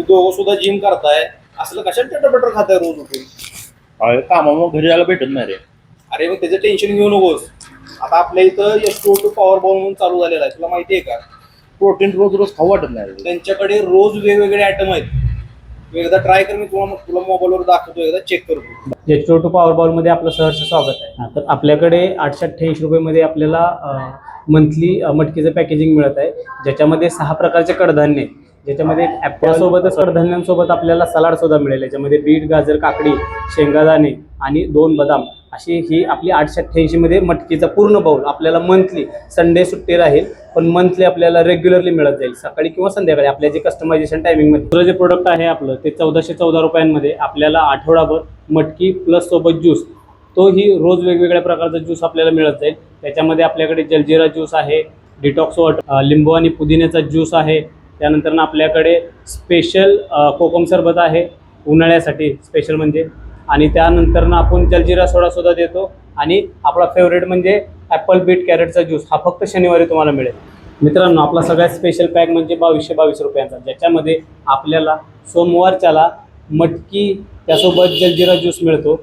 दोघं सुद्धा जिम करताय, असलं कशाला चटपटर खाताय रोज उठून? अरे कामामुळे घरी जायला भेटत नाही रे. अरे मग त्याचं टेन्शन घेऊ नकोस. आता आपल्या इथं S2O2 पॉवर बॉल म्हणून चालू झालेला आहे, तुला माहिती आहे का? प्रोटीन रोज रोज खाऊ वाटत नाही रे. त्यांच्याकडे रोज वेगवेगळे आयटम आहेत. एकदा ट्राय कर, मी तुला मोबाईलवर दाखवतो, एकदा चेक करतो. S2O2 पॉवर बॉलमध्ये आपलं सहर्ष स्वागत आहे. तर आपल्याकडे 888 रुपयेमध्ये आपल्याला मंथली मटकीचं पॅकेजिंग मिळत आहे, ज्याच्यामध्ये 6 प्रकारचे कडधान्य, ज्याच्यामध्ये ॲपलसोबतच कडधान्यांसोबत आपल्याला सलाड सुद्धा मिळेल. याच्यामध्ये बीट, गाजर, काकडी, शेंगादाणे आणि 2 बदाम अशी ही आपली 888 मध्ये मटकीचा पूर्ण बाउल आपल्याला मंथली, संडे सुट्टी राहील पण मंथली आपल्याला रेग्युलरली मिळत जाईल, सकाळी किंवा संध्याकाळी आपल्या जे कस्टमायझेशन टायमिंगमध्ये. दुसरं जे प्रोडक्ट आहे आपलं ते 1414 रुपयांमध्ये आपल्याला आठवडाभर मटकी प्लस सोबत ज्यूस, तोही रोज वेगवेगळ्या प्रकारचा ज्यूस आपल्याला मिळत जाईल. त्याच्यामध्ये आपल्याकडे जलजिरा ज्यूस आहे, डिटॉक्स वॉटर, लिंबू आणि पुदिन्याचा ज्यूस आहे. त्यानंतर आपल्याकडे स्पेशल कोकम सरबत आहे उन्हाळ्यासाठी स्पेशल म्हणजे. आणि त्यानंतर आपण जलजिरा सोडासुद्धा देतो. आणि आपला फेवरेट म्हणजे ॲपल बीट कॅरेटचा ज्यूस, हा फक्त शनिवारी तुम्हाला मिळेल. मित्रांनो, आपला सगळ्यात स्पेशल पॅक म्हणजे 2222 रुपयांचा, ज्याच्यामध्ये आपल्याला सोमवारच्याला मटकी त्यासोबत जलजिरा ज्यूस मिळतो.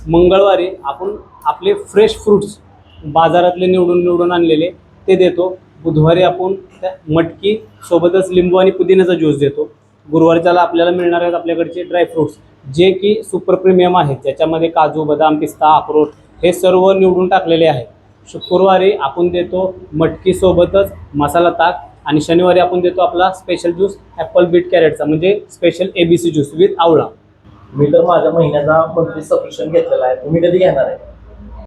मंगळवारी आपण आपले फ्रेश फ्रूट्स बाजारातले निवडून आणलेले ते देतो. बुधवारी आपण त्या मटकी सोबतच लिंबू आणि पुदिन्याचा ज्यूस देतो. गुरुवारच्याला आपल्याला मिळणार आहेत आपल्याकडचे ड्रायफ्रूट्स, जे की सुपर प्रीमियम आहेत, ज्याच्यामध्ये काजू, बदाम, पिस्ता, अक्रोड हे सर्व निवडून टाकलेले आहे. शुक्रवारी आपण देतो मटकी सोबतच मसाला ताक. आणि शनिवारी आपण देतो आपला स्पेशल ज्यूस ॲपल बीट कॅरेटचा, म्हणजे स्पेशल ABC ज्यूस विथ आवळा. मी तर माझ्या महिन्याचा मंथली सबस्क्रिप्शन घेतलेला आहे. तुम्ही कधी घेणार आहे?